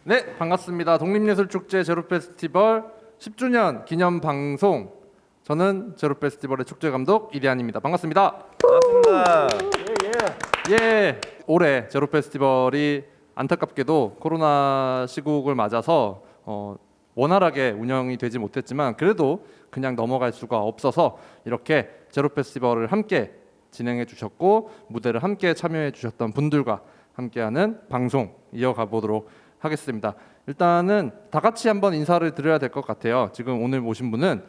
네, 반갑습니다. 독립예술축제 제로페스티벌 10주년 기념 방송. 저는 제로페스티벌의 축제감독 이대한입니다. 반갑습니다. 반갑습니다. 예, 올해 제로페스티벌이 안타깝게도 코로나 시국을 맞아서 원활하게 운영이 되지 못했지만 그래도 그냥 넘어갈 수가 없어서 이렇게 제로페스티벌을 함께 진행해 주셨고 무대를 함께 참여해 주셨던 분들과 함께하는 방송 이어가 보도록 하겠습니다. 일단은 다 같이 한번 인사를 드려야 될 것 같아요. 지금 오늘 모신 분은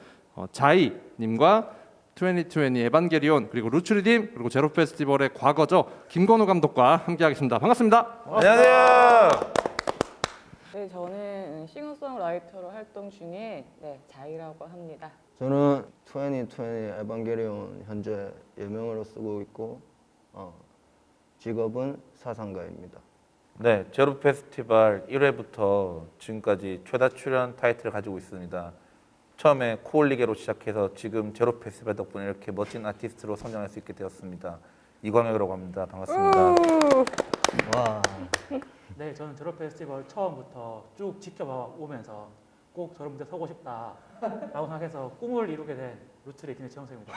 자이님과 2020 에반게리온 그리고 루츠리딤 그리고 제로페스티벌의 과거죠 김건우 감독과 함께하겠습니다. 반갑습니다. 안녕하세요. 네, 저는 싱어송라이터로 활동 중인 자이라고 합니다. 저는 2020 에반게리온 현재 예명으로 쓰고 있고 직업은 사상가입니다. 네, 제로 페스티벌 1회부터 지금까지 최다 출연 타이틀을 가지고 있습니다. 처음에 코올리게로 시작해서 지금 제로 페스티벌 덕분에 이렇게 멋진 아티스트로 성장할 수 있게 되었습니다. 이광혁이라고 합니다. 반갑습니다. 와, 네, 저는 제로 페스티벌 처음부터 쭉 지켜봐 오면서 꼭 저런 무대 서고 싶다라고 생각해서 꿈을 이루게 된 루트리딤의 최영석입니다.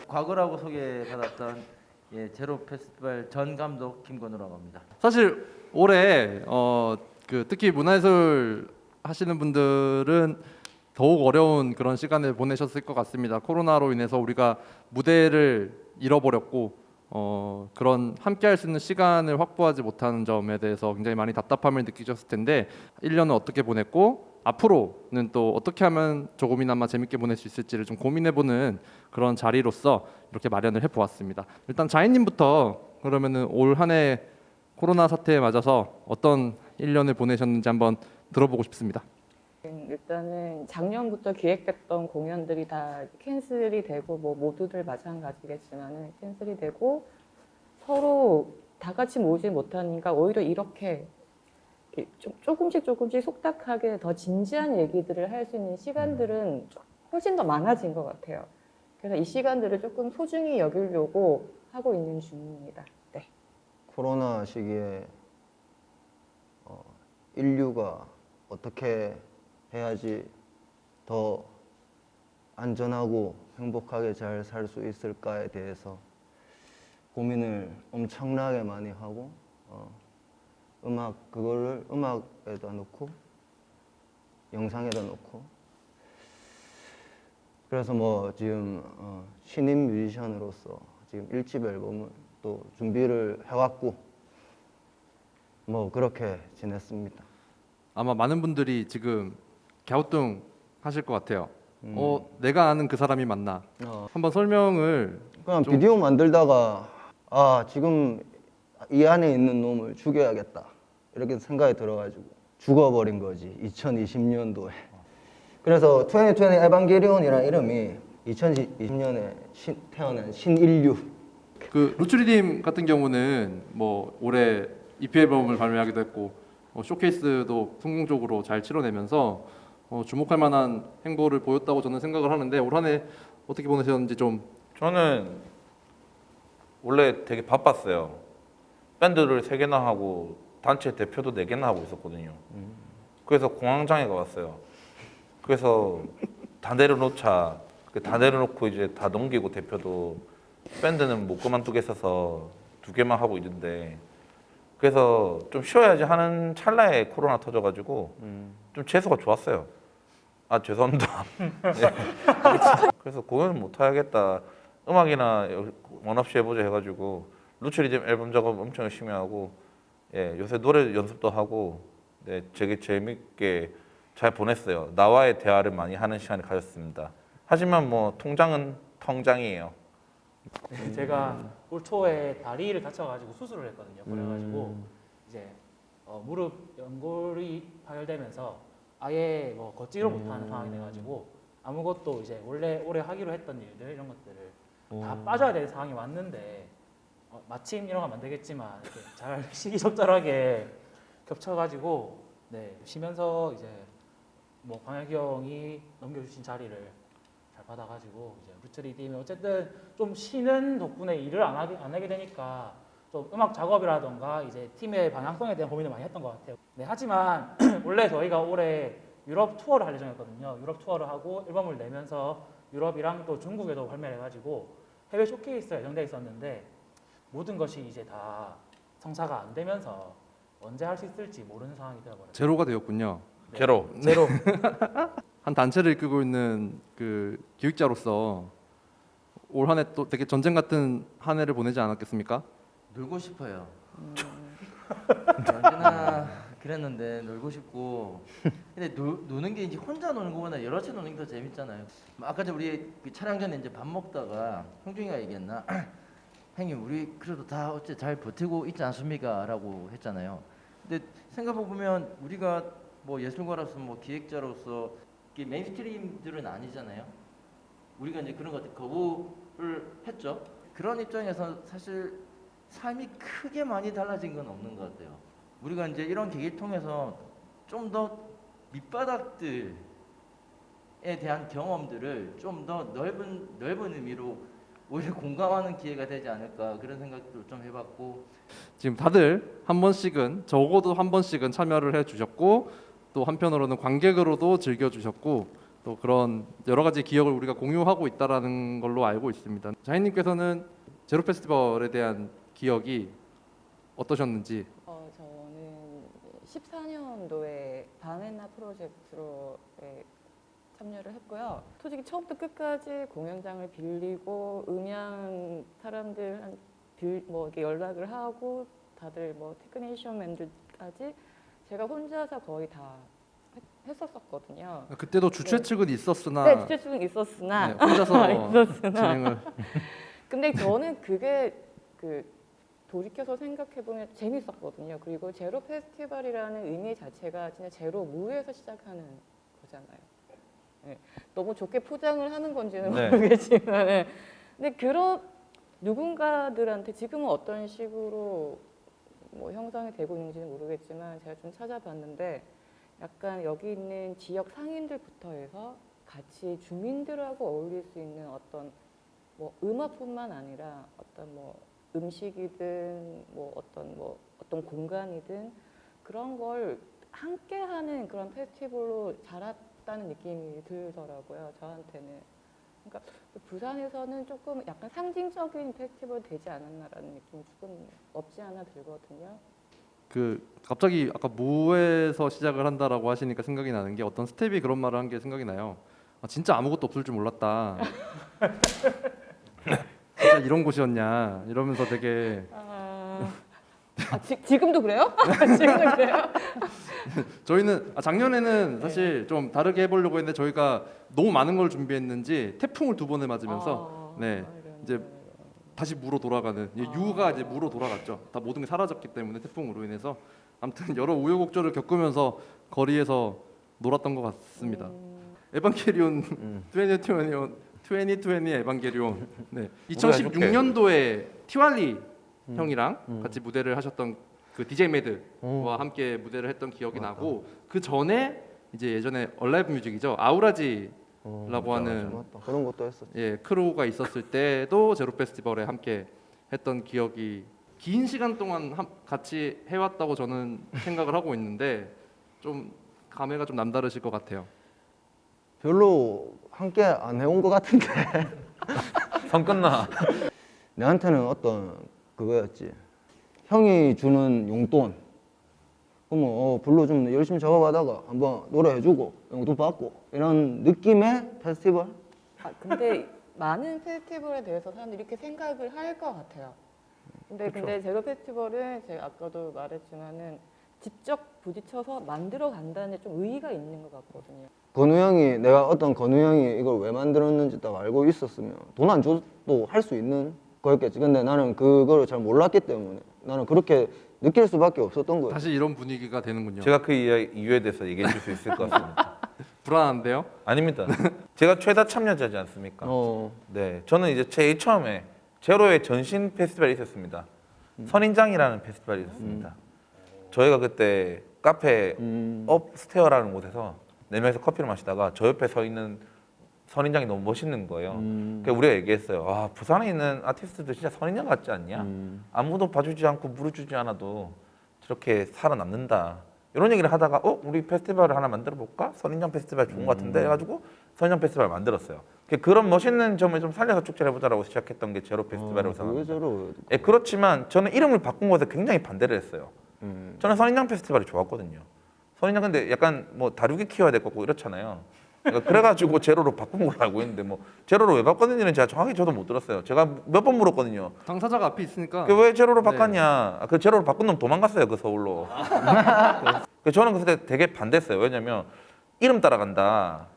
과거라고 소개받았던 제로 페스티벌 전 감독 김건우라고 합니다. 사실 올해 특히 문화예술 하시는 분들은 더욱 어려운 그런 시간을 보내셨을 것 같습니다. 코로나로 인해서 우리가 무대를 잃어버렸고 그런 함께할 수 있는 시간을 확보하지 못하는 점에 대해서 굉장히 많이 답답함을 느끼셨을 텐데 1년을 어떻게 보냈고 앞으로는 또 어떻게 하면 조금이나마 재밌게 보낼 수 있을지를 좀 고민해보는 그런 자리로서 이렇게 마련을 해보았습니다. 일단 자이님부터 그러면은 올 한 해 코로나 사태에 맞아서 어떤 1년을 보내셨는지 한번 들어보고 싶습니다. 일단은 작년부터 기획됐던 공연들이 다 캔슬이 되고 모두들 마찬가지겠지만 캔슬이 되고 서로 다 같이 모이지 못하니까 오히려 이렇게 조금씩 속닥하게 더 진지한 얘기들을 할 수 있는 시간들은 훨씬 더 많아진 것 같아요. 그래서 이 시간들을 조금 소중히 여기려고 하고 있는 중입니다. 네. 코로나 시기에 인류가 어떻게 해야지 더 안전하고 행복하게 잘 살 수 있을까에 대해서 고민을 엄청나게 많이 하고 그거를 음악에다 넣고 영상에다 넣고 그래서 지금 신인 뮤지션으로서 지금 1집 앨범을 또 준비를 해왔고 그렇게 지냈습니다. 아마 많은 분들이 지금 갸우뚱 하실 것 같아요. 내가 아는 그 사람이 맞나? 한번 설명을 그냥 좀- 비디오 만들다가 지금 이 안에 있는 놈을 죽여야겠다 이렇게 생각이 들어가지고 죽어버린 거지 2020년도에. 그래서 2020 에반게리온이라는 이름이 2020년에 태어난 신인류. 그 루츠리딤 같은 경우는 올해 EP 앨범을 발매하기도 했고 쇼케이스도 성공적으로 잘 치러내면서 주목할 만한 행보를 보였다고 저는 생각을 하는데 올 한 해 어떻게 보내셨는지 좀. 저는 원래 되게 바빴어요. 밴드를 3개나 하고 단체 대표도 4개나 하고 있었거든요. 그래서 공황장애가 왔어요. 그래서 다 내려놓자. 다 내려놓고 이제 다 넘기고 대표도 밴드는 못 그만두겠어서 2개만 하고 있는데 그래서 좀 쉬어야지 하는 찰나에 코로나 터져가지고 좀 재수가 좋았어요. 죄송합니다. 네. 그래서 공연을 못 하겠다. 음악이나 원 없이 해보자 해가지고 루츠리딤 앨범 작업 엄청 열심히 하고 요새 노래 연습도 하고 되게 재밌게 잘 보냈어요. 나와의 대화를 많이 하는 시간을 가졌습니다. 하지만 통장은 텅장이에요. 제가 올 초에 다리를 다쳐가지고 수술을 했거든요. 그래가지고 이제 무릎 연골이 파열되면서 아예 걷지를 못하는 상황이 돼가지고 아무것도 이제 올해 하기로 했던 일들 이런 것들을 다 빠져야 되는 상황이 왔는데 마침 이런 거 하면 안 되겠지만 이렇게 잘 시기적절하게 겹쳐가지고 쉬면서 이제 광혁이 형이 넘겨주신 자리를 잘 받아가지고 이제 루트리딤이 어쨌든 좀 쉬는 덕분에 일을 안 하게 되니까 또 음악 작업이라던가 이제 팀의 방향성에 대한 고민을 많이 했던 것 같아요. 네, 하지만 원래 저희가 올해 유럽 투어를 할 예정이었거든요. 유럽 투어를 하고 앨범을 내면서 유럽이랑 또 중국에도 발매를 해가지고 해외 쇼케이스가 예정돼 있었는데 모든 것이 이제 다 성사가 안 되면서 언제 할 수 있을지 모르는 상황이 되어버렸어요. 제로가 되었군요. 제로. 제로. 한 단체를 이끌고 있는 그 기획자로서 올 한 해 또 되게 전쟁 같은 한 해를 보내지 않았겠습니까? 놀고 싶어요. 언제나 그랬는데 놀고 싶고 근데 노는 게 이제 혼자 노는 거보다 여럿이 노는 게 더 재밌잖아요. 아까 전 우리 그 촬영 전에 이제 밥 먹다가 형준이가 얘기했나? 형님 우리 그래도 다 어째 잘 버티고 있지 않습니까?라고 했잖아요. 근데 생각해 보면 우리가 뭐 예술가로서 뭐 기획자로서 이게 메인스트림들은 아니잖아요. 우리가 이제 그런 것들 거부를 했죠. 그런 입장에서 사실 삶이 크게 많이 달라진 건 없는 것 같아요. 우리가 이제 이런 계기를 통해서 좀 더 밑바닥들에 대한 경험들을 좀 더 넓은 의미로 오히려 공감하는 기회가 되지 않을까 그런 생각도 좀 해봤고 지금 다들 한 번씩은 적어도 한 번씩은 참여를 해주셨고 또 한편으로는 관객으로도 즐겨주셨고 또 그런 여러 가지 기억을 우리가 공유하고 있다라는 걸로 알고 있습니다. 자인님께서는 제로 페스티벌에 대한 기억이 어떠셨는지? 저는 14년도에 바네나 프로젝트로 참여를 했고요. 솔직히 처음부터 끝까지 공연장을 빌리고 음향 사람들 뭐 이렇게 연락을 하고 다들 뭐 테크니션맨들까지 제가 혼자서 거의 다 했었거든요. 그때도 주최 측은 있었으나 네, 주최 측은 있었으나 네, 혼자서 있었으나. 진행을 근데 저는 그게 돌이켜서 생각해 보면 재밌었거든요. 그리고 제로 페스티벌이라는 의미 자체가 진짜 제로 무에서 시작하는 거잖아요. 네, 너무 좋게 포장을 하는 건지는 네. 모르겠지만, 근데 그런 누군가들한테 지금은 어떤 식으로 뭐 형성이 되고 있는지는 모르겠지만 제가 좀 찾아봤는데 약간 여기 있는 지역 상인들부터 해서 같이 주민들하고 어울릴 수 있는 어떤 뭐 음악뿐만 아니라 어떤 뭐 음식이든 뭐 어떤 공간이든 그런 걸 함께하는 그런 페스티벌로 자랐다는 느낌이 들더라고요. 저한테는. 그러니까 부산에서는 조금 약간 상징적인 페스티벌 되지 않았나라는 느낌이 조금 없지 않아 들거든요. 그 갑자기 아까 무에서 시작을 한다라고 하시니까 생각이 나는 게 어떤 스텝이 그런 말을 한 게 생각이 나요. 아, 진짜 아무것도 없을 줄 몰랐다. 진짜 이런 곳이었냐 이러면서 되게 지금도 그래요? 지금도 그래요? 저희는 작년에는 사실 좀 다르게 해보려고 했는데 저희가 너무 많은 걸 준비했는지 태풍을 두 번을 맞으면서 네 이제 다시 무로 돌아가는 유가 이제 무로 돌아갔죠. 다 모든 게 사라졌기 때문에 태풍으로 인해서 아무튼 여러 우여곡절을 겪으면서 거리에서 놀았던 것 같습니다. 에반게리온 2020 에반게리온 네. 2016년도에 티왈리 형이랑 같이 무대를 하셨던 그 DJ 매드와 함께 무대를 했던 기억이 나고 그 전에 이제 예전에 얼라이브 뮤직이죠 아우라지라고 하는 맞다. 그런 것도 했었지. 예 크루가 있었을 때도 제로 페스티벌에 함께 했던 기억이 긴 시간 동안 같이 해왔다고 저는 생각을 하고 있는데 좀 감회가 좀 남다르실 것 같아요. 별로 함께 안 해온 것 같은데. 선 끝나. 내한테는 어떤 그거였지. 형이 주는 용돈. 그러면 불러 좀 열심히 작업하다가 한번 노래해주고 용돈 받고 이런 느낌의 페스티벌. 근데 많은 페스티벌에 대해서 사람들이 이렇게 생각을 할 것 같아요. 근데 제로 페스티벌은 제가 아까도 말했지만은 직접 부딪혀서 만들어 간다는 데 좀 의의가 있는 것 같거든요. 건우 형이 내가 어떤 건우 형이 이걸 왜 만들었는지 딱 알고 있었으면 돈 안 줘도 할 수 있는 거였겠지. 근데 나는 그거를 잘 몰랐기 때문에 나는 그렇게 느낄 수밖에 없었던 거예요. 다시 이런 분위기가 되는군요. 제가 그 이유에 대해서 얘기해 줄 수 있을 것 같습니다. 불안한데요? 아닙니다. 제가 최다 참여자지 않습니까? 어. 네, 저는 이제 제일 처음에 제로의 전신 페스티벌이 있었습니다. 선인장이라는 페스티벌이 있었습니다. 저희가 그때 카페 업스테어라는 곳에서 4명이서 커피를 마시다가 저 옆에 서 있는 선인장이 너무 멋있는 거예요. 그래서 우리가 얘기했어요. 아, 부산에 있는 아티스트들 진짜 선인장 같지 않냐? 아무도 봐주지 않고 물어주지 않아도 저렇게 살아남는다. 이런 얘기를 하다가 우리 페스티벌을 하나 만들어 볼까? 선인장 페스티벌 좋은 것 같은데 해가지고 선인장 페스티벌을 만들었어요. 그런 멋있는 점을 좀 살려서 축제를 해보자라고 시작했던 게 제로 페스티벌이라고 생각합니다. 제로. 예, 그렇지만 저는 이름을 바꾼 것에 굉장히 반대를 했어요. 저는 선인장 페스티벌이 좋았거든요. 선인장 근데 약간 뭐 다루기 키워야 될 것 같고 이렇잖아요. 그래가지고 제로로 바꾼 걸로 알고 있는데 뭐 제로로 왜 바꿨는지는 제가 정확히 저도 못 들었어요. 제가 몇 번 물었거든요. 당사자가 앞에 있으니까. 왜 제로로 네. 바꿨냐? 그 제로로 바꾼 놈 도망갔어요. 그 서울로. 저는 그때 되게 반대했어요. 왜냐면 이름 따라간다.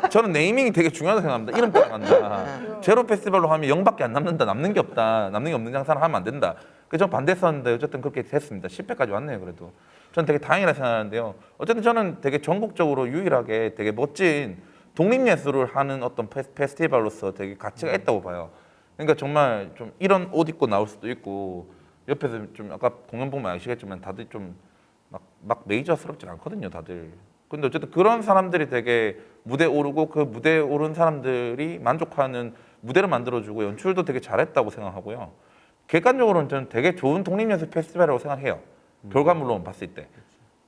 저는 네이밍이 되게 중요하다고 생각합니다. 이름 따라간다. 제로 페스티벌로 하면 0밖에 안 남는다. 남는 게 없다. 남는 게 없는 장사를 하면 안 된다. 그래서 저는 반대했었는데 어쨌든 그렇게 됐습니다. 10회까지 왔네요. 그래도. 저는 되게 다행이라 생각하는데요. 어쨌든 저는 되게 전국적으로 유일하게 되게 멋진 독립예술을 하는 어떤 페스티벌로서 되게 가치가 있다고 봐요. 그러니까 정말 좀 이런 옷 입고 나올 수도 있고 옆에서 좀 아까 공연 보면 아시겠지만 다들 좀 막 메이저스럽진 않거든요, 다들. 근데 어쨌든 그런 사람들이 되게 무대에 오르고 그 무대에 오른 사람들이 만족하는 무대를 만들어주고 연출도 되게 잘했다고 생각하고요. 객관적으로는 저는 되게 좋은 독립예술 페스티벌이라고 생각해요. 결과물로만 봤을 때.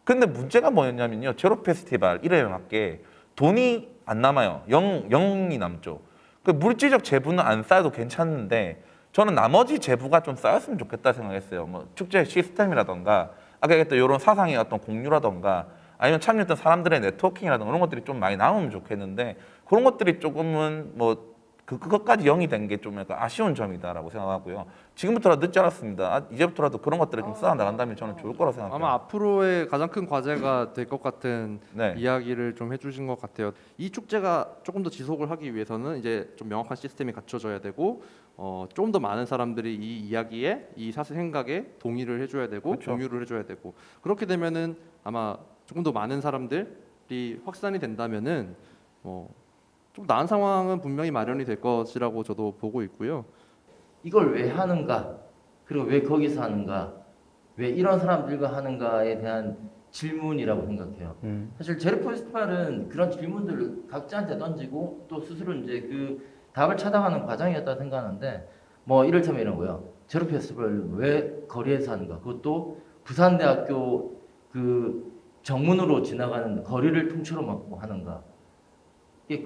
근데 문제가 뭐였냐면요. 제로 페스티벌 이름에 맞게 돈이 안 남아요. 0이 남죠. 그 물질적 재부는 안 쌓여도 괜찮은데 저는 나머지 재부가 좀 쌓였으면 좋겠다 생각했어요. 뭐 축제 시스템이라던가 아까 얘기했던 이런 사상의 어떤 공유라던가 아니면 참여했던 사람들의 네트워킹이라든가 이런 것들이 좀 많이 나오면 좋겠는데 그런 것들이 조금은 뭐 그것까지 0이 된 게 좀 약간 아쉬운 점이다라고 생각하고요. 지금부터라도 늦지 않았습니다. 이제부터라도 그런 것들을 좀 쌓아 나간다면 저는 좋을 거라고 생각해요. 아마 앞으로의 가장 큰 과제가 될 것 같은 네. 이야기를 좀 해주신 것 같아요. 이 축제가 조금 더 지속을 하기 위해서는 이제 좀 명확한 시스템이 갖춰져야 되고 조금 더 많은 사람들이 이 이야기에 이 사실 생각에 동의를 해줘야 되고 그렇죠. 공유를 해줘야 되고 그렇게 되면은 아마 조금 더 많은 사람들이 확산이 된다면은 좀 나은 상황은 분명히 마련이 될 것이라고 저도 보고 있고요. 이걸 왜 하는가? 그리고 왜 거기서 하는가? 왜 이런 사람들과 하는가에 대한 질문이라고 생각해요. 사실 제로 페스티벌은 그런 질문들을 각자한테 던지고 또 스스로 이제 그 답을 찾아가는 과정이었다 생각하는데 뭐 이를테면 이런 거요. 제로 페스티벌 왜 거리에서 하는가? 그것도 부산대학교 그 정문으로 지나가는 거리를 통째로 막고 하는가?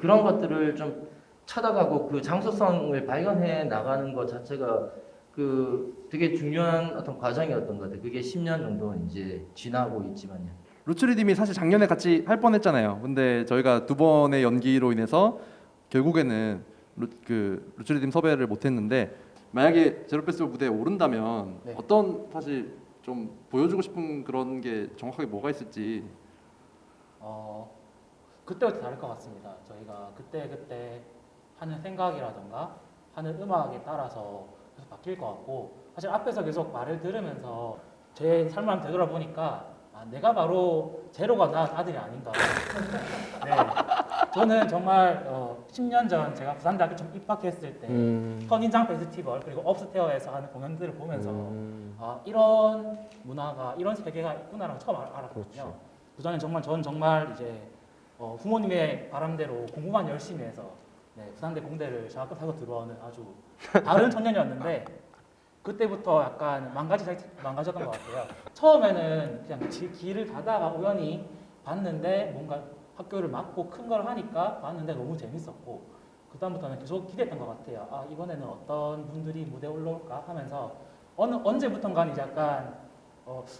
그런 것들을 좀 찾아가고 그 장소성을 발견해 나가는 것 자체가 그 되게 중요한 어떤 과정이었던 것 같아요. 그게 10년 정도 이제 지나고 있지만요. 루츠리즘이 사실 작년에 같이 할 뻔했잖아요. 근데 저희가 2번의 연기로 인해서 결국에는 루츠리즘 섭외를 못했는데 만약에 제로 페스티벌 무대에 오른다면 네. 어떤 사실 좀 보여주고 싶은 그런 게 정확하게 뭐가 있을지. 그때부터 다를 것 같습니다. 저희가 그때 하는 생각이라던가 하는 음악에 따라서 계속 바뀔 것 같고 사실 앞에서 계속 말을 들으면서 제 삶을 한번 되돌아보니까 내가 바로 제로가 낳은 아들이 아닌가. 네. 저는 정말 10년 전 제가 부산대학교 처음 입학했을 때 선인장 페스티벌 그리고 업스테어에서 하는 공연들을 보면서 이런 문화가 이런 세계가 있구나라는 처음 알았거든요. 저는 정말 이제 부모님의 바람대로 공부만 열심히 해서 부산대 공대를 장학금 타고 들어오는 아주 다른 청년이었는데 그때부터 약간 망가졌던 것 같아요. 처음에는 그냥 길을 가다가 우연히 봤는데 뭔가 학교를 맡고 큰 걸 하니까 봤는데 너무 재밌었고 그다음부터는 계속 기대했던 것 같아요. 이번에는 어떤 분들이 무대에 올라올까 하면서 언제부턴가 이제 약간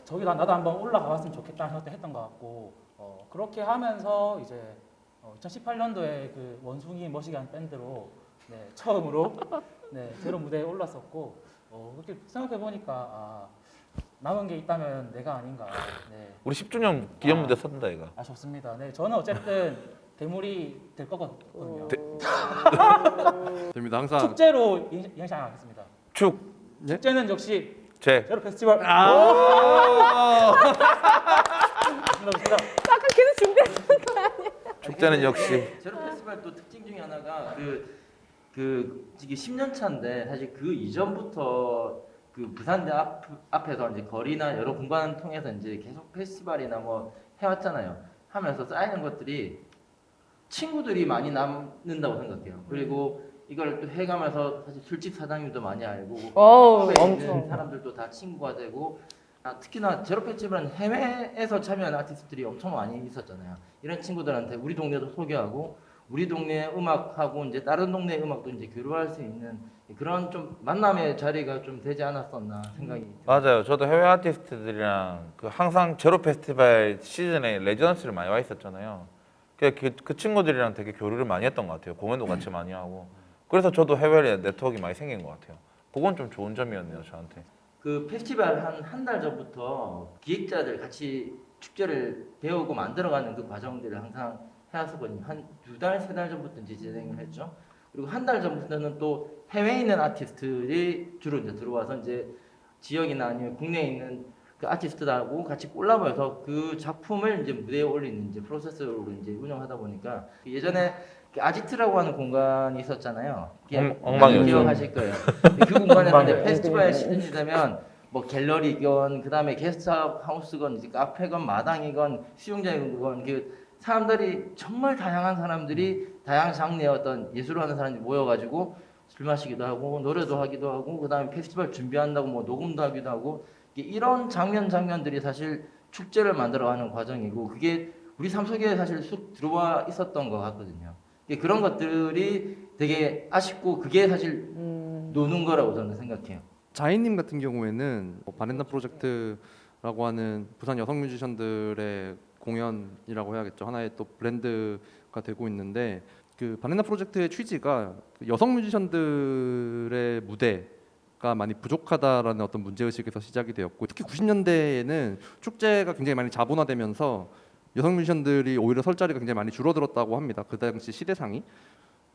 저기 나도 한번 올라가 봤으면 좋겠다는 생각도 했던 것 같고 그렇게 하면서 이제 2018년도에 그 원숭이 머시기한 밴드로 처음으로 제로 무대에 올랐었고 그렇게 생각해 보니까 남은 게 있다면 내가 아닌가. 우리 10주년 기념 무대 섰다 이거. 좋습니다. 저는 어쨌든 대물이 될 거거든요. 됩니다. 항상 축제로 인식하겠습니다. 축제 축제는 역시 제로 페스티벌. 좋습니다. 아까 계속 준비했던 축제는 역시 제로 페스티벌 또 특징 중에 하나가 이게 10년 차인데 사실 그 이전부터 그 부산대 앞에서 이제 거리나 여러 공간을 통해서 이제 계속 페스티벌이나 뭐 해왔잖아요. 하면서 쌓이는 것들이 친구들이 많이 남는다고 생각해요. 그리고 이걸 또 해가면서 사실 술집 사장님도 많이 알고 어우, 해외에 있는 엄청. 사람들도 다 친구가 되고 특히나 제로 페스티벌은 해외에서 참여하는 아티스트들이 엄청 많이 있었잖아요. 이런 친구들한테 우리 동네도 소개하고 우리 동네 음악하고 이제 다른 동네 음악도 이제 교류할 수 있는 그런 좀 만남의 자리가 좀 되지 않았었나 생각이 듭니다. 맞아요. 저도 해외 아티스트들이랑 그 항상 제로 페스티벌 시즌에 레지던스를 많이 와 있었잖아요. 그 친구들이랑 되게 교류를 많이 했던 것 같아요. 공연도 같이 많이 하고. 그래서 저도 해외에 네트워크가 많이 생긴 것 같아요. 그건 좀 좋은 점이었네요, 저한테. 그 페스티벌 한 달 전부터 기획자들 같이 축제를 배우고 만들어가는 그 과정들을 항상 해왔었거든요. 한 2달, 3달 전부터 이제 진행을 했죠. 그리고 한 달 전부터는 또 해외에 있는 아티스트들이 주로 이제 들어와서 이제 지역이나 아니면 국내에 있는 그 아티스트들하고 같이 콜라보해서 그 작품을 이제 무대에 올리는 이제 프로세스로 이제 운영하다 보니까 예전에 그 아지트라고 하는 공간이 있었잖아요. 엉망이었죠. 기억하실 거예요. 그 공간에서 이제 페스티벌 시즌이 되면 뭐 갤러리건 그다음에 게스트하우스건 이제 카페건 마당이건 수영장이건 그 사람들이 정말 다양한 사람들이 다양한 장르의 어떤 예술을 하는 사람들이 모여가지고 술 마시기도 하고 노래도 하기도 하고 그다음에 페스티벌 준비한다고 뭐 녹음도 하기도 하고 이런 장면들이 사실 축제를 만들어가는 과정이고 그게 우리 삶 속에 사실 쑥 들어와 있었던 것 같거든요. 그런 것들이 되게 아쉽고 그게 사실 노는 거라고 저는 생각해요. 자이님 같은 경우에는 바렌다 프로젝트라고 하는 부산 여성 뮤지션들의 공연이라고 해야겠죠. 하나의 또 브랜드가 되고 있는데 그 바렌다 프로젝트의 취지가 그 여성 뮤지션들의 무대가 많이 부족하다라는 어떤 문제의식에서 시작이 되었고 특히 90년대에는 축제가 굉장히 많이 자본화되면서 여성 뮤지션들이 오히려 설 자리가 굉장히 많이 줄어들었다고 합니다. 그 당시 시대상이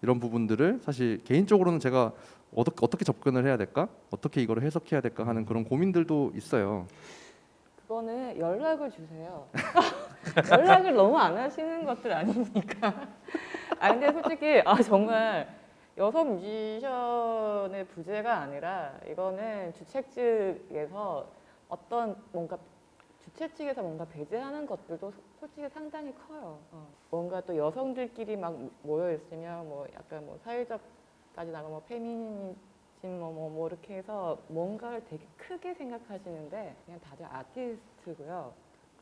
이런 부분들을 사실 개인적으로는 제가 어떻게 접근을 해야 될까? 어떻게 이거를 해석해야 될까 하는 그런 고민들도 있어요. 그거는 연락을 주세요. 연락을 너무 안 하시는 것들 아닙니까? 아 근데 솔직히 정말 여성 뮤지션의 부재가 아니라 이거는 주최 측에서 어떤 뭔가 주최 측에서 뭔가 배제하는 것들도 솔직히 상당히 커요. 뭔가 또 여성들끼리 막 모여 있으면 뭐 약간 뭐 사회적까지 나가 뭐 페미니즘 뭐 이렇게 해서 뭔가를 되게 크게 생각하시는데 그냥 다들 아티스트고요.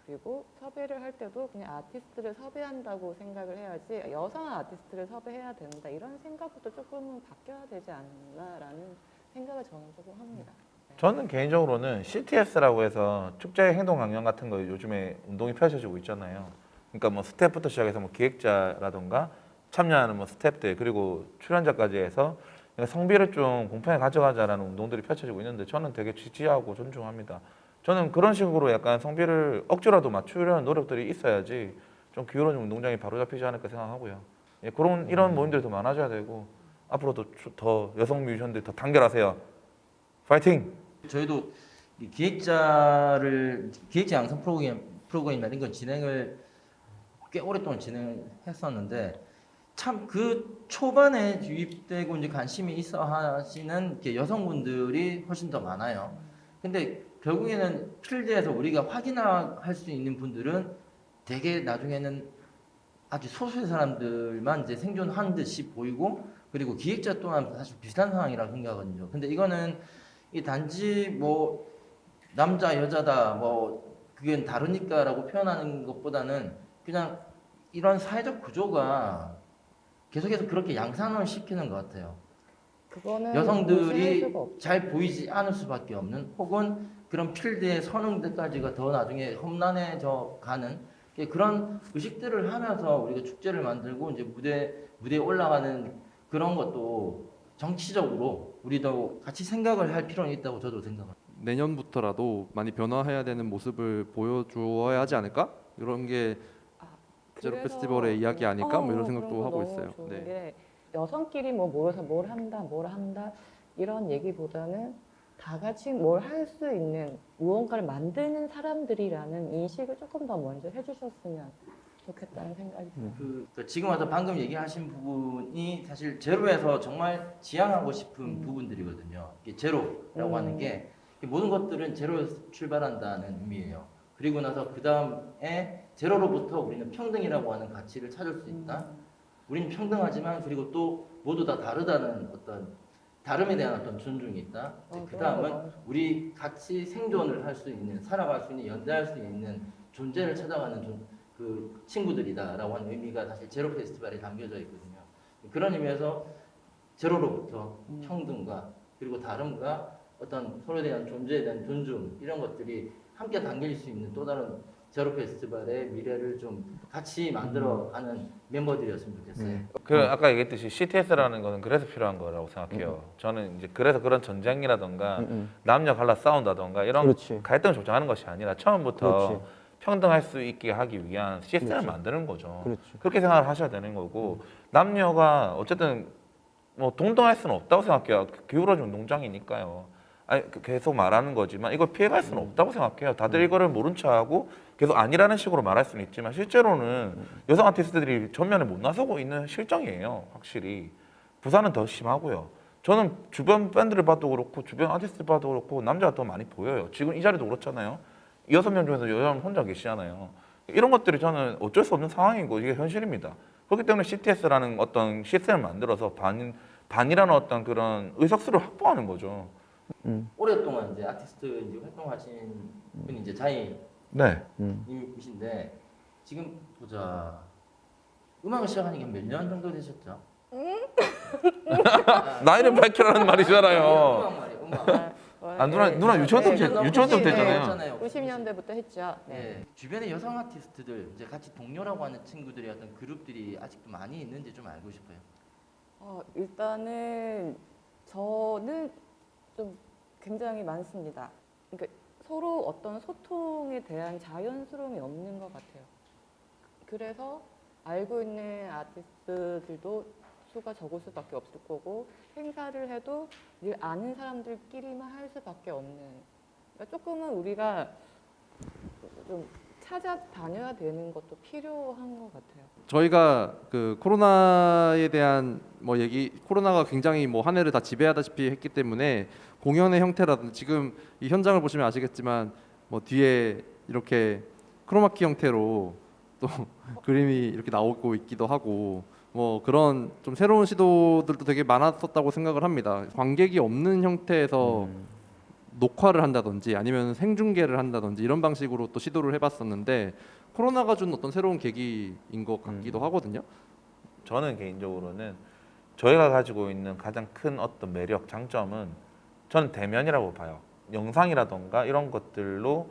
그리고 섭외를 할 때도 그냥 아티스트를 섭외한다고 생각을 해야지 여성 아티스트를 섭외해야 된다 이런 생각부터 조금은 바뀌어야 되지 않나라는 생각을 저는 조금 합니다. 저는 개인적으로는 CTS라고 해서 축제 행동 강연 같은 거 요즘에 운동이 펼쳐지고 있잖아요. 그러니까 뭐 스태프부터 시작해서 뭐 기획자라던가 참여하는 뭐 스태프들 그리고 출연자까지 해서 성비를 좀 공평하게 가져가자라는 운동들이 펼쳐지고 있는데 저는 되게 지지하고 존중합니다. 저는 그런 식으로 약간 성비를 억지로라도 맞추려는 노력들이 있어야지 좀 기울어진 운동장이 바로 잡히지 않을까 생각하고요. 예, 그런 이런 모임들이 더 많아져야 되고 앞으로도 더 여성 뮤지션들 더 단결하세요. 파이팅! 저희도 이 기획자 양성 프로그램이나 이런 거 진행을 꽤 오랫동안 진행을 했었는데 참 그 초반에 유입되고 이제 관심이 있어 하시는 이렇게 여성분들이 훨씬 더 많아요. 근데 결국에는 필드에서 우리가 확인할 수 있는 분들은 되게 나중에는 아주 소수의 사람들만 이제 생존한 듯이 보이고 그리고 기획자 또한 사실 비슷한 상황이라고 생각하거든요. 근데 이거는 이 단지 뭐 남자 여자다 뭐 그게 다르니까라고 표현하는 것보다는 그냥 이런 사회적 구조가 계속해서 그렇게 양산을 시키는 것 같아요. 그거는 무시할 여성들이 수가 없죠. 잘 보이지 않을 수밖에 없는 혹은 그런 필드에 서는 데까지가 더 나중에 험난해져 가는 그런 의식들을 하면서 우리가 축제를 만들고 이제 무대에 올라가는 그런 것도 정치적으로 우리도 같이 생각을 할 필요는 있다고 저도 생각합니다. 내년부터라도 많이 변화해야 되는 모습을 보여주어야 하지 않을까? 이런 게 제로 그래서 페스티벌의 이야기 아닐까? 뭐 이런 생각도 그런 거 하고 너무 있어요. 좋은 네. 게 여성끼리 뭐 모여서 뭘 한다 이런 얘기보다는 다 같이 뭘 할 수 있는 무언가를 만드는 사람들이라는 인식을 조금 더 먼저 해주셨으면 좋겠다는 생각이 들어요. 그러니까 지금 와서 방금 얘기하신 부분이 사실 제로에서 정말 지향하고 싶은 부분들이거든요. 이게 제로라고 하는 게 모든 것들은 제로에서 출발한다는 의미예요. 그리고 나서 그 다음에 제로로부터 우리는 평등이라고 하는 가치를 찾을 수 있다. 우리는 평등하지만 그리고 또 모두 다 다르다는 어떤 다름에 대한 어떤 존중이 있다. 그 다음은 우리 같이 생존을 할 수 있는, 살아갈 수 있는, 연대할 수 있는 존재를 찾아가는 그 친구들이다라고 하는 의미가 사실 제로 페스티벌에 담겨져 있거든요. 그런 의미에서 제로로부터 평등과 그리고 다름과 어떤 서로에 대한 존재에 대한 존중 이런 것들이 함께 당길 수 있는 또 다른 제로 페스티벌의 미래를 좀 같이 만들어가는 멤버들이었으면 좋겠어요. 그 아까 얘기했듯이 CTS라는 거는 그래서 필요한 거라고 생각해요. 저는 이제 그래서 그런 전쟁이라던가 남녀 갈라 싸운다던가 이런 그렇지. 갈등을 조장하는 것이 아니라 처음부터 그렇지. 평등할 수 있게 하기 위한 시스템을 그렇지. 만드는 거죠. 그렇지. 그렇게 생각을 하셔야 되는 거고 남녀가 어쨌든 뭐 동등할 수는 없다고 생각해요. 기울어진 운동장이니까요. 아니 계속 말하는 거지만 이걸 피해갈 수는 없다고 생각해요. 다들 이거를 모른 척하고 계속 아니라는 식으로 말할 수는 있지만 실제로는 여성 아티스트들이 전면에 못 나서고 있는 실정이에요. 확실히 부산은 더 심하고요. 저는 주변 밴드를 봐도 그렇고 주변 아티스트 봐도 그렇고 남자가 더 많이 보여요. 지금 이 자리도 그렇잖아요. 6명 중에서 여자는 혼자 계시잖아요. 이런 것들이 저는 어쩔 수 없는 상황이고 이게 현실입니다. 그렇기 때문에 CTS라는 어떤 시스템을 만들어서 반이라는 어떤 그런 의석수를 확보하는 거죠. 오랫동안 이제 아티스트 이제 활동하신 분이 이제 네. 자이님이신데 지금 보자 음악을 시작하는 게 몇 년 정도 되셨죠? 나이를 밝히라는 말이잖아요. 음악 말이에요. 음악. 아 누나 유치원 네, 때부터 유치원 때부터 했잖아요. 90년대부터 했죠. 네. 네. 주변에 여성 아티스트들 이제 같이 동료라고 하는 친구들이 어떤 그룹들이 아직도 많이 있는지 좀 알고 싶어요. 일단은 저는 좀 굉장히 많습니다. 그러니까 서로 어떤 소통에 대한 자연스러움이 없는 것 같아요. 그래서 알고 있는 아티스트들도 수가 적을 수밖에 없을 거고 행사를 해도 늘 아는 사람들끼리만 할 수밖에 없는. 그러니까 조금은 우리가 좀 찾아다녀야 되는 것도 필요한 것 같아요. 저희가 그 코로나에 대한 뭐 얘기, 코로나가 굉장히 뭐 한 해를 다 지배하다시피 했기 때문에 공연의 형태라든지 지금 이 현장을 보시면 아시겠지만 뭐 뒤에 이렇게 크로마키 형태로 또 그림이 이렇게 나오고 있기도 하고 뭐 그런 좀 새로운 시도들도 되게 많았었다고 생각을 합니다. 관객이 없는 형태에서 녹화를 한다든지 아니면 생중계를 한다든지 이런 방식으로 또 시도를 해봤었는데 코로나가 준 어떤 새로운 계기인 것 같기도 하거든요. 저는 개인적으로는 저희가 가지고 있는 가장 큰 어떤 매력, 장점은 저는 대면이라고 봐요. 영상이라던가 이런 것들로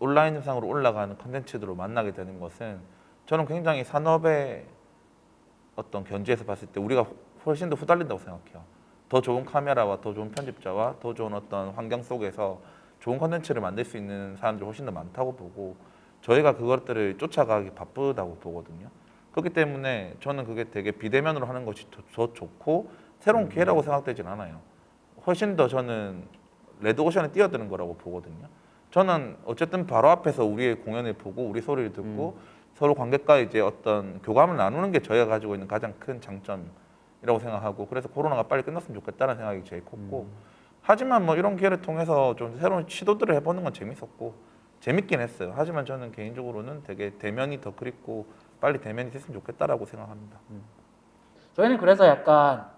온라인 영상으로 올라가는 컨텐츠들로 만나게 되는 것은 저는 굉장히 산업의 어떤 견지에서 봤을 때 우리가 훨씬 더 후달린다고 생각해요. 더 좋은 카메라와 더 좋은 편집자와 더 좋은 어떤 환경 속에서 좋은 컨텐츠를 만들 수 있는 사람들이 훨씬 더 많다고 보고 저희가 그것들을 쫓아가기 바쁘다고 보거든요. 그렇기 때문에 저는 그게 되게 비대면으로 하는 것이 더 좋고 새로운 기회라고 생각되진 않아요. 훨씬 더 저는 레드오션에 뛰어드는 거라고 보거든요. 저는 어쨌든 바로 앞에서 우리의 공연을 보고 우리 소리를 듣고 서로 관객과 이제 어떤 교감을 나누는 게 저희가 가지고 있는 가장 큰 장점이라고 생각하고 그래서 코로나가 빨리 끝났으면 좋겠다는 생각이 제일 컸고 하지만 뭐 이런 기회를 통해서 좀 새로운 시도들을 해보는 건 재밌었고 재밌긴 했어요. 하지만 저는 개인적으로는 되게 대면이 더 그립고 빨리 대면이 됐으면 좋겠다라고 생각합니다. 저희는 그래서 약간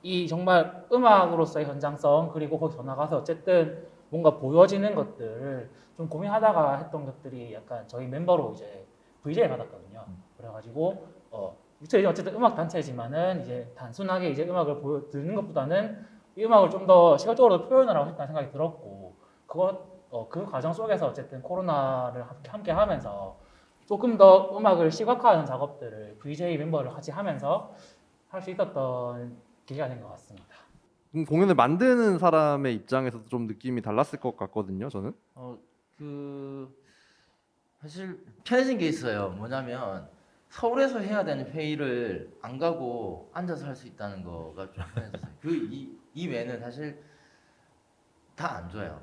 이 정말 음악으로서의 현장성 그리고 거기 더 나가서 어쨌든 뭔가 보여지는 것들을 좀 고민하다가 했던 것들이 약간 저희 멤버로 이제 VJ 받았거든요. 그래가지고 저희 어쨌든 음악 단체지만은 이제 단순하게 이제 음악을 듣는 것보다는 이 음악을 좀 더 시각적으로 표현을 하고 싶다는 생각이 들었고 그 과정 속에서 어쨌든 코로나를 함께 하면서 조금 더 음악을 시각화하는 작업들을 VJ 멤버를 같이 하면서 할 수 있었던 계기가 된 것 같습니다. 공연을 만드는 사람의 입장에서도 좀 느낌이 달랐을 것 같거든요. 저는. 사실 편해진 게 있어요. 뭐냐면 서울에서 해야 되는 회의를 안 가고 앉아서 할 수 있다는 거가 좀 편해졌어요. 이 외에는 사실 다 안 좋아요.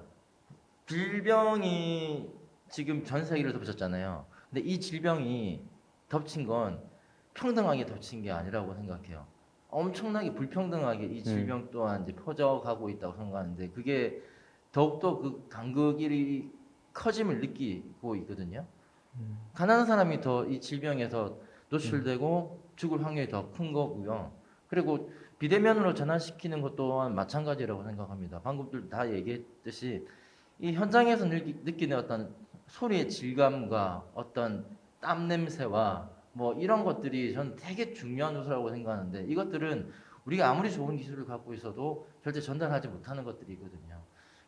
질병이 지금 전 세계를 덮쳤잖아요. 근데 이 질병이 덮친 건 평등하게 덮친 게 아니라고 생각해요. 엄청나게 불평등하게 이 질병 또한 이제 퍼져가고 있다고 생각하는데 그게 더욱더 그 간극이 커짐을 느끼고 있거든요. 가난한 사람이 더 이 질병에서 노출되고 죽을 확률이 더 큰 거고요. 그리고 비대면으로 전환시키는 것 또한 마찬가지라고 생각합니다. 방금들 다 얘기했듯이 이 현장에서 느끼는 어떤 소리의 질감과 어떤 땀 냄새와 뭐 이런 것들이 저는 되게 중요한 요소라고 생각하는데 이것들은 우리가 아무리 좋은 기술을 갖고 있어도 절대 전달하지 못하는 것들이거든요.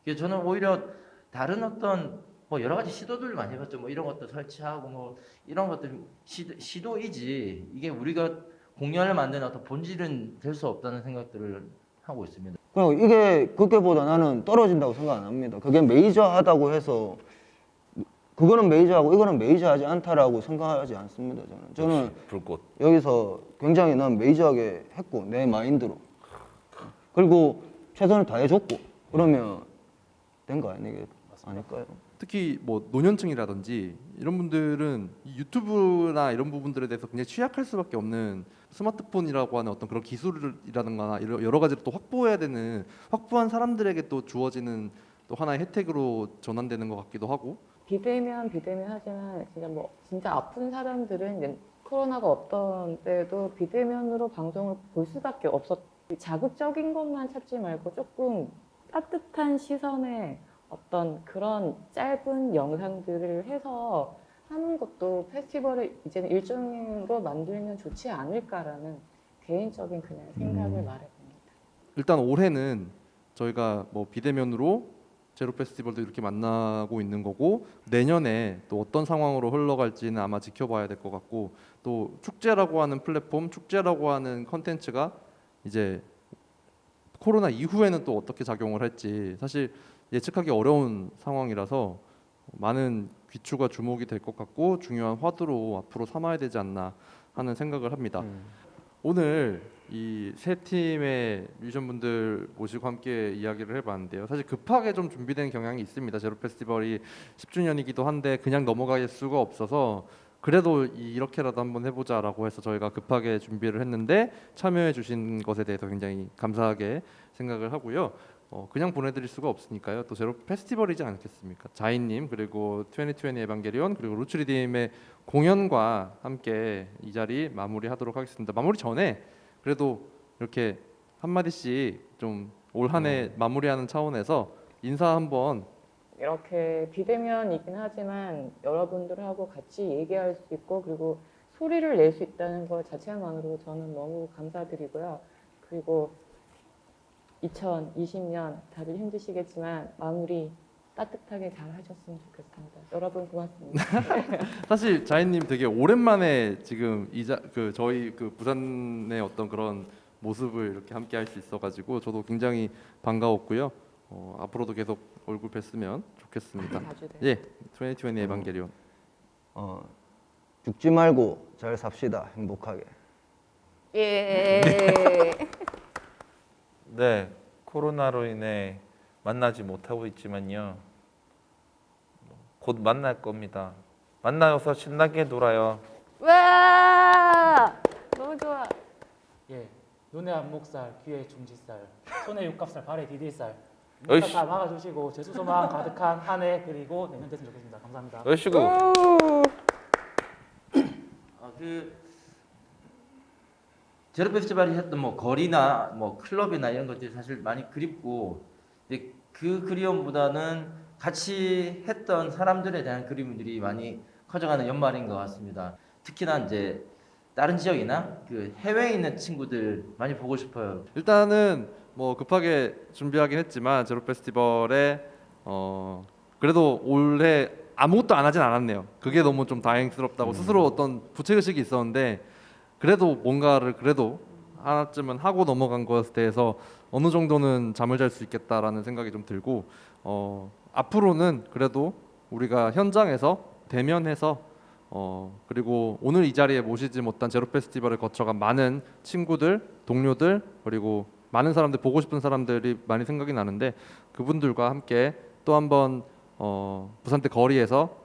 그래서 저는 오히려 다른 어떤 뭐 여러 가지 시도들을 많이 해봤죠. 뭐 이런 것도 설치하고 뭐 이런 것들 시도이지 이게 우리가 공연을 만드는 어떤 본질은 될 수 없다는 생각들을 하고 있습니다. 그리고 이게 그게보다 나는 떨어진다고 생각 안 합니다. 그게 메이저하다고 해서 그거는 메이저하고 이거는 메이저하지 않다라고 생각하지 않습니다. 저는 역시 불꽃. 여기서 굉장히 난 메이저하게 했고 내 마인드로 그리고 최선을 다해줬고 그러면 된 거 아닐까요? 특히 뭐 노년층이라든지 이런 분들은 이 유튜브나 이런 부분들에 대해서 굉장히 취약할 수밖에 없는 스마트폰이라고 하는 어떤 그런 기술이라든가 여러 가지를 또 확보해야 되는 확보한 사람들에게 또 주어지는 또 하나의 혜택으로 전환되는 것 같기도 하고 비대면 하지만 진짜 아픈 사람들은 이제 코로나가 없던 때도 비대면으로 방송을 볼 수밖에 없었. 자극적인 것만 찾지 말고 조금 따뜻한 시선의 어떤 그런 짧은 영상들을 해서 하는 것도 페스티벌을 이제는 일종으로 만들면 좋지 않을까라는 개인적인 그냥 생각을 말해봅니다. 일단 올해는 저희가 뭐 비대면으로 제로 페스티벌도 이렇게 만나고 있는 거고 내년에 또 어떤 상황으로 흘러갈지는 아마 지켜봐야 될 것 같고 또 축제라고 하는 플랫폼, 축제라고 하는 컨텐츠가 이제 코로나 이후에는 또 어떻게 작용을 할지 사실 예측하기 어려운 상황이라서 많은 귀추가 주목이 될 것 같고 중요한 화두로 앞으로 삼아야 되지 않나 하는 생각을 합니다. 오늘 이 세 팀의 뮤지션분들 모시고 함께 이야기를 해봤는데요. 사실 급하게 좀 준비된 경향이 있습니다. 제로 페스티벌이 10주년이기도 한데 그냥 넘어갈 수가 없어서 그래도 이렇게라도 한번 해보자라고 해서 저희가 급하게 준비를 했는데 참여해주신 것에 대해서 굉장히 감사하게 생각을 하고요. 그냥 보내드릴 수가 없으니까요. 또 제로 페스티벌이지 않겠습니까? 자인님 그리고 2020 에반게리온 그리고 루츠리dim의 공연과 함께 이 자리 마무리하도록 하겠습니다. 마무리 전에 그래도 이렇게 한 마디씩 좀 올 한 해 마무리하는 차원에서 인사 한번. 이렇게 비대면이긴 하지만 여러분들하고 같이 얘기할 수 있고 그리고 소리를 낼 수 있다는 것 자체만으로 저는 너무 감사드리고요. 그리고 2020년 다들 힘드시겠지만 마무리 따뜻하게 잘 하셨으면 좋겠습니다. 여러분 고맙습니다. 사실 자인님 되게 오랜만에 지금 저희 그 부산의 어떤 그런 모습을 이렇게 함께 할 수 있어가지고 저도 굉장히 반가웠고요. 앞으로도 계속 얼굴 뵀으면 좋겠습니다. 자주 돼요. 예, 2020 에반게리온. 죽지 말고 잘 삽시다 행복하게. 예. 네, 코로나로 인해 만나지 못하고 있지만요. 곧 만날 겁니다. 만나서 신나게 놀아요. 와 너무 좋아. 예, 눈에 안목살, 귀에 중지살, 손에 육갑살, 발에 디딜살 어이씨. 다 막아주시고 재수소망 가득한 한 해 그리고 내년 됐으면 좋겠습니다. 감사합니다. 얼씨구. 그 제로 페스티벌이 했던 뭐 거리나 뭐 클럽이나 이런 것들이 사실 많이 그립고 근데 그 그리움보다는 같이 했던 사람들에 대한 그리움들이 많이 커져가는 연말인 것 같습니다. 특히나 이제 다른 지역이나 그 해외에 있는 친구들 많이 보고 싶어요. 일단은 뭐 급하게 준비하긴 했지만 제로 페스티벌에 그래도 올해 아무것도 안 하진 않았네요. 그게 너무 좀 다행스럽다고 스스로 어떤 부채 의식이 있었는데 그래도 뭔가를 그래도 하나쯤은 하고 넘어간 것에 대해서 어느 정도는 잠을 잘 수 있겠다라는 생각이 좀 들고 앞으로는 그래도 우리가 현장에서 대면해서 그리고 오늘 이 자리에 모시지 못한 제로 페스티벌을 거쳐간 많은 친구들, 동료들 그리고 많은 사람들 보고 싶은 사람들이 많이 생각이 나는데 그분들과 함께 또 한번 부산대 거리에서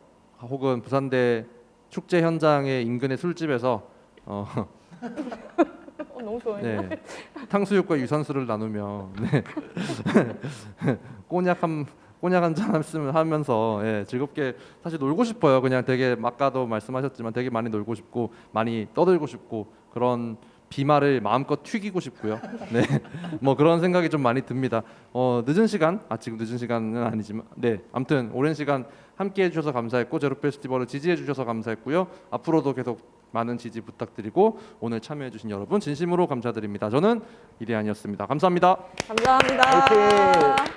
혹은 부산대 축제 현장의 인근의 술집에서 너무 좋아요. 네, 탕수육과 유산슬을 나누며 네. 꼬냑 한잔 하면서 즐겁게 사실 놀고 싶어요. 그냥 되게 아까도 말씀하셨지만 되게 많이 놀고 싶고 많이 떠들고 싶고 그런 비말을 마음껏 튀기고 싶고요. 네, 뭐 그런 생각이 좀 많이 듭니다. 늦은 시간, 지금 늦은 시간은 아니지만, 아무튼 오랜 시간 함께해 주셔서 감사했고 제로 페스티벌을 지지해 주셔서 감사했고요. 앞으로도 계속 많은 지지 부탁드리고 오늘 참여해 주신 여러분 진심으로 감사드립니다. 저는 이대한이었습니다. 감사합니다. 감사합니다. 화이팅!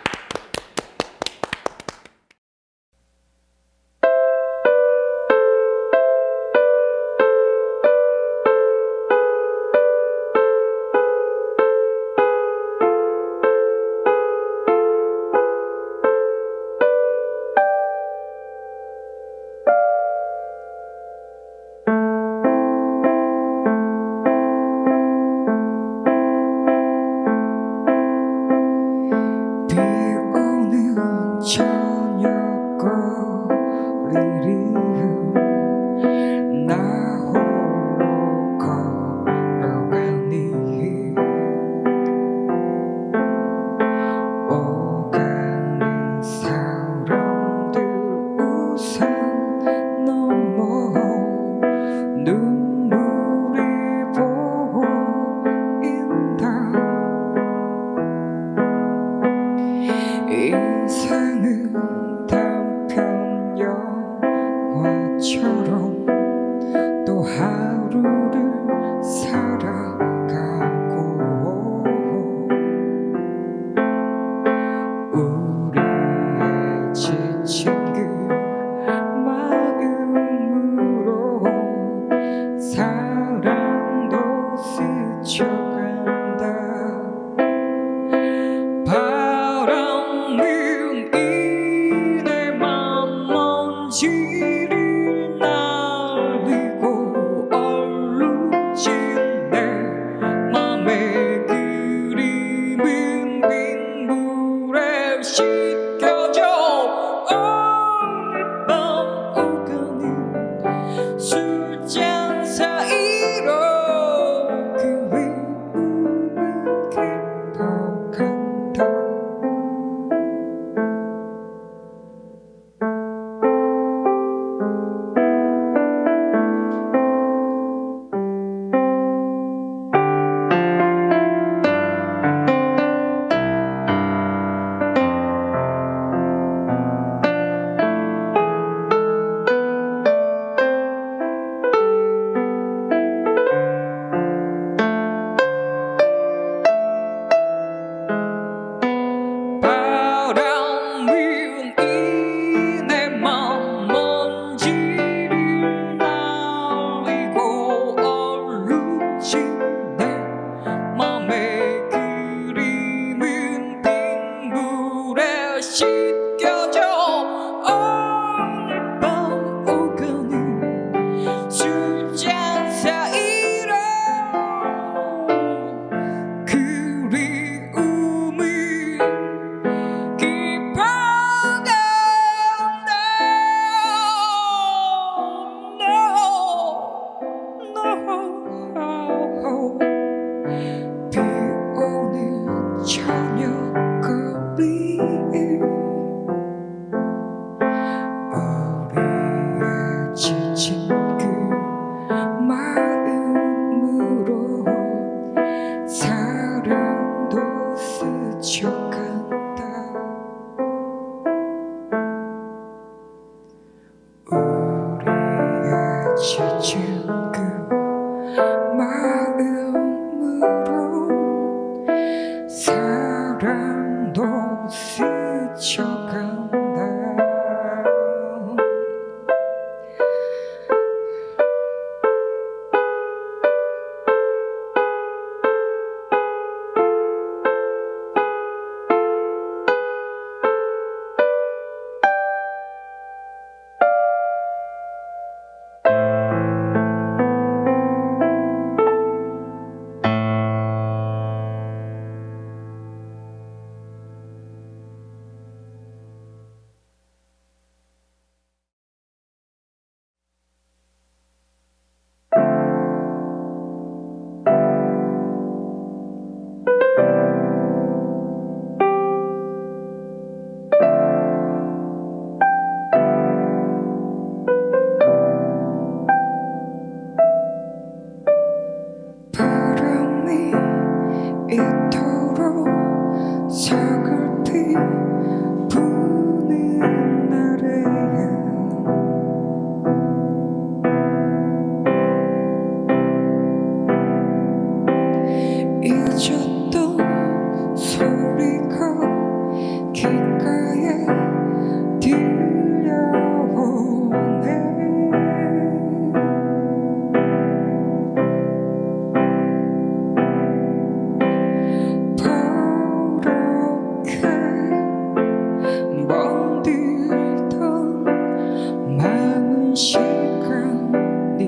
시간이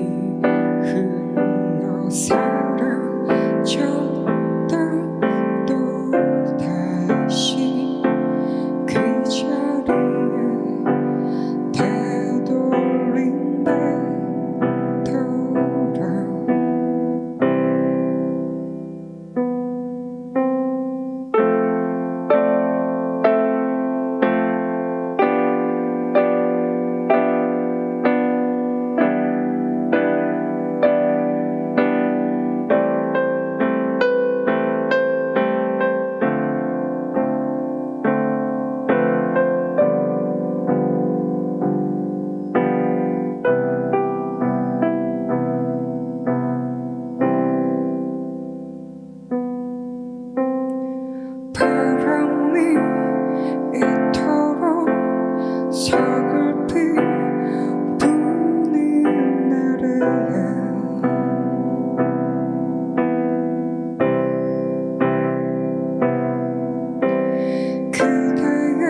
흘러 사라졌다 또다시 그 자리에 되돌린다더라. 바람이 이토록 서글피 부는 날에야 그대의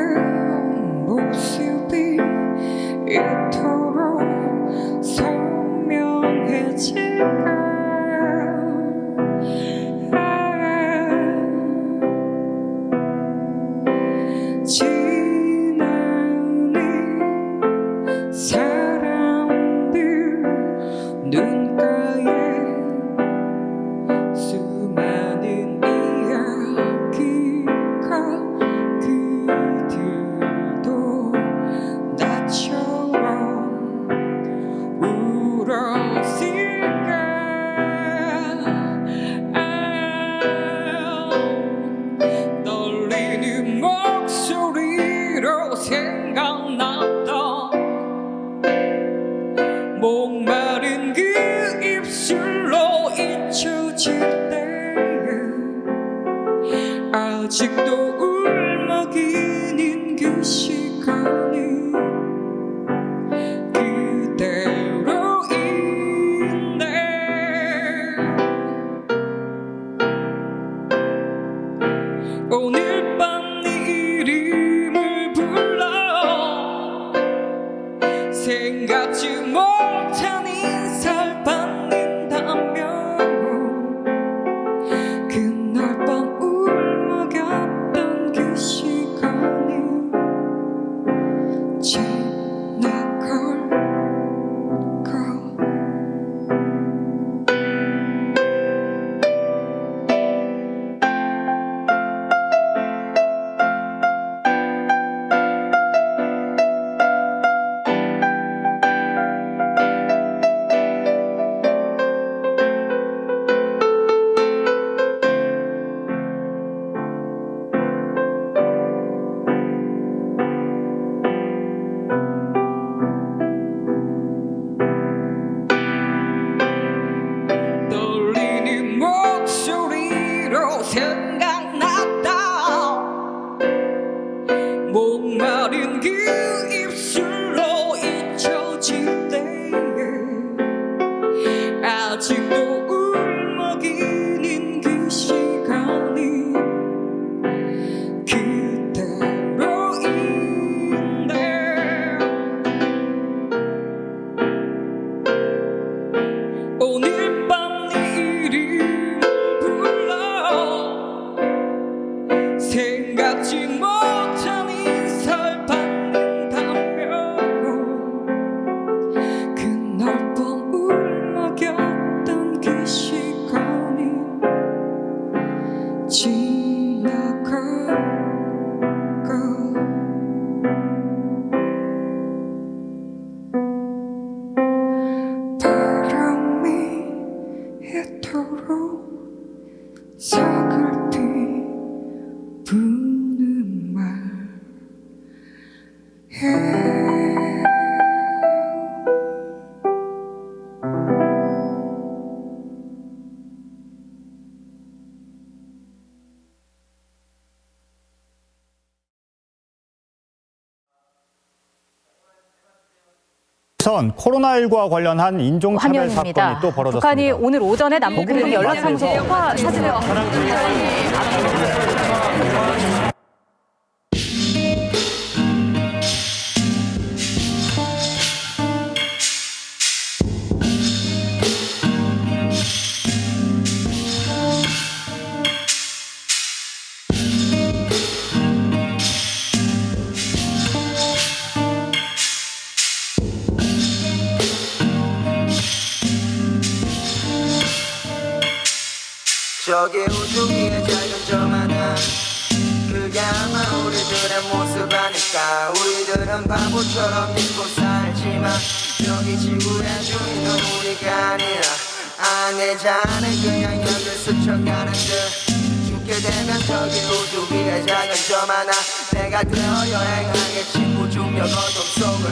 모습이 이토록 선명해질까. 지나는 사람들 눈가에 수많은 이야기가 그들도 나처럼 울었을까. 떨리는 목소리로 생각났던 목마른 그 입술로 잊혀질 때에 아직도 울먹이는 그 시간이 그대로인데 오늘 밤 네 이름을 불러 생각지 못한 인사를 받는다면 그날 밤 울먹였던 그 시간이 지나갈까. 떨리는 목소리로 생각났다. 목마른 그 입술로 잊혀질 때에 아직도 울먹이는 그 시간이 그대로인데 오늘 밤 네 이름을 불러 생각지 못한 인사를 받는다면 그날 밤 울먹였던 그 시간이 지나갈까. 바람이 이토록 서글피 부는 말 선 코로나19와 관련한 인종차별 화면입니다. 사건이 또 벌어졌습니다. 북한이 오늘 오전에 남북공동 연락사무소 통화 사진을 저기 우주 위에 작은 점 하나 그게 아마 우리들의 모습 아닐까 우리들은 바보처럼 믿고 살지만 여기 지구의 주인은 우리가 아니라 내 자는 그냥 여길 스쳐가는 듯 죽게 되면 저기 우주 위에 작은 점 하나 내가 되어 여행하겠지 무중력 어둠 속을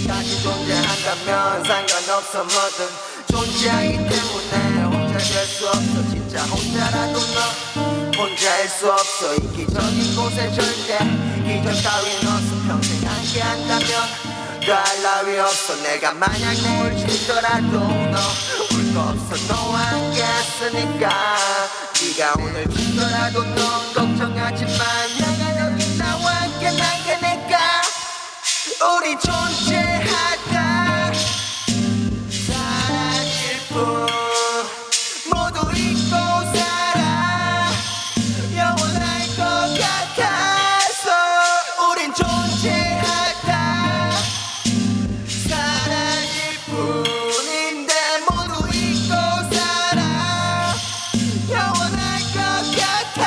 다시 존재한다면 상관없어 뭐든 존재하기 때문에 혼자 될 수 없어 진짜 혼자라도 너 혼자일 수 없어 이기적인 곳에 절대 기적 따윈 없어 평생 함께 한다면 더할 나위 없어 내가 만약 내일 죽더라도 너 울 거 없어 너와 함께 했으니까 네가 오늘 죽더라도 넌 걱정하지 마 내가 여기 나와 함께 난 거니까 우리 존재하다 사라질 뿐 모두 잊고 살아 영원할 것 같아서 우린 존재하다 사라질 뿐인데 모두 잊고 살아 영원할 것 같아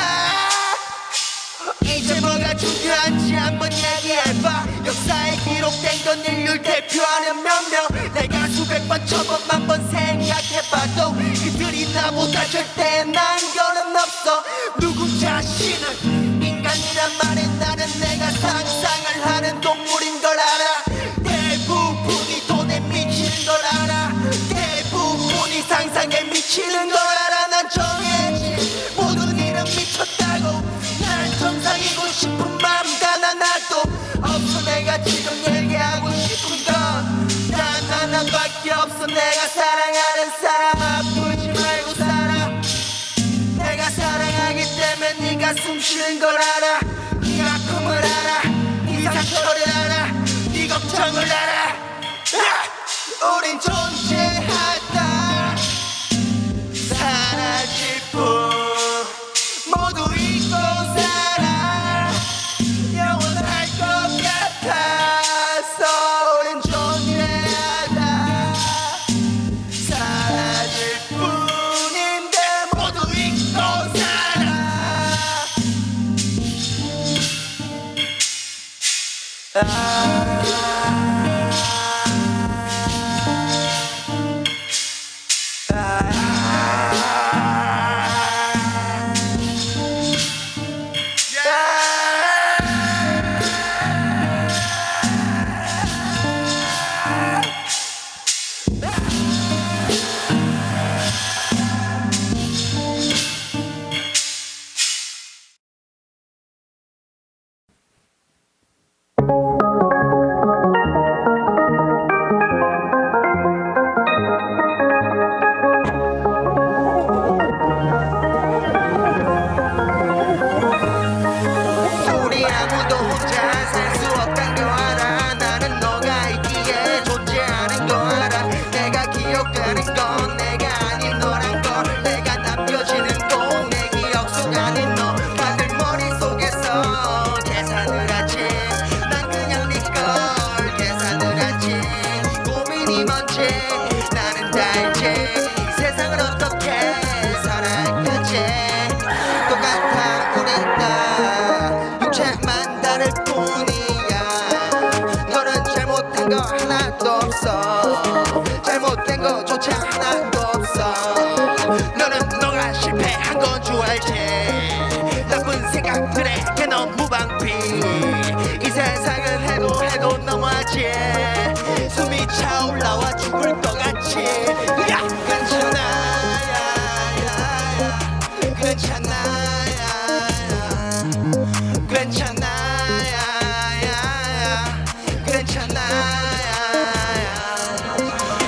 이제 뭐가 중요한지 한번 얘기해봐 역사에 기록된 건 인류를 대표하는 몇명 내가 수백 번 천번만 번 생각해봐도 그들이 나보다 절대 나은 거는 없어 누구 자신은 인간이란 말에 나는 내가 상상을 하는 동물인 걸 알아 대부분이 돈에 미치는 걸 알아 대부분이 상상에 미치는 걸 알아 난 정해진 모든 일은 미쳤다고 난 정상이고 싶은 마음 가난하도 없어 내가 지금 얘기하고 싶은 건단 하나밖에 없어 내가 사랑하는 사람 아프지 말고 살아 내가 사랑하기 때문에 네가 숨 쉬는 걸 알아 네 아픔을 알아 네 상처를 알아 네 걱정을 알아 우린 존재하다 사라질 뿐 모두 잊고 살아 영원할 것 같아서 우린 존재하다 사라질 뿐인데 모두 잊고 살아 우리 아무도 혼자 살 수 없단 거 알아 나는 너가 있기에 존재하는 거 알아 내가 기억되는 건 내가 아닌 너란 걸 내가 남겨지는 건 내 기억 속 아닌 너 다들 머릿속에서 계산을 하지 난 그냥 네걸 계산을 하지 고민이 뭔지 나는 다 알지 이 세상을 어떻게 살아가지 똑같아 우린 다 육체만 다를 뿐이야 너는 잘못한 거 하나도 없어 잘못된 거조차 하나도 없어 너는 너가 실패한 건 줄 알지 나쁜 생각들에 너무 무방비 이 세상을 해도 너무하지 숨이 차올라와 죽을 것 같지 야 괜찮아 야야야 괜찮아 괜찮아 야야야 괜찮아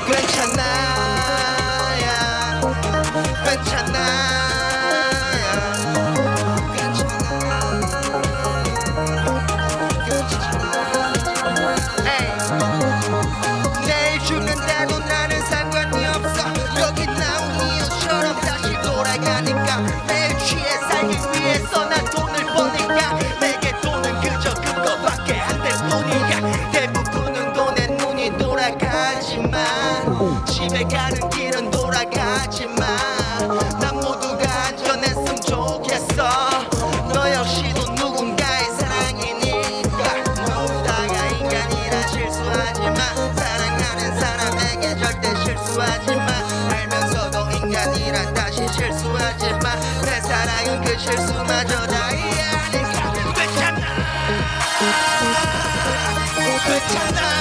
괜찮아 괜찮아 내일 죽는데도 나는 상관이 없어 여기 나온 이유처럼 다시 돌아가니까 내일 취해 살기 위해서 난 돈을 버니까 내게 돈은 그저 그거밖에 안 될 뿐이야 대부분은 돈에 눈이 돌아가지만 집에 가는 길은 돌아가지만 난 모두가 안전해 실수마저 다 이해하니까 괜찮아 괜찮아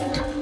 나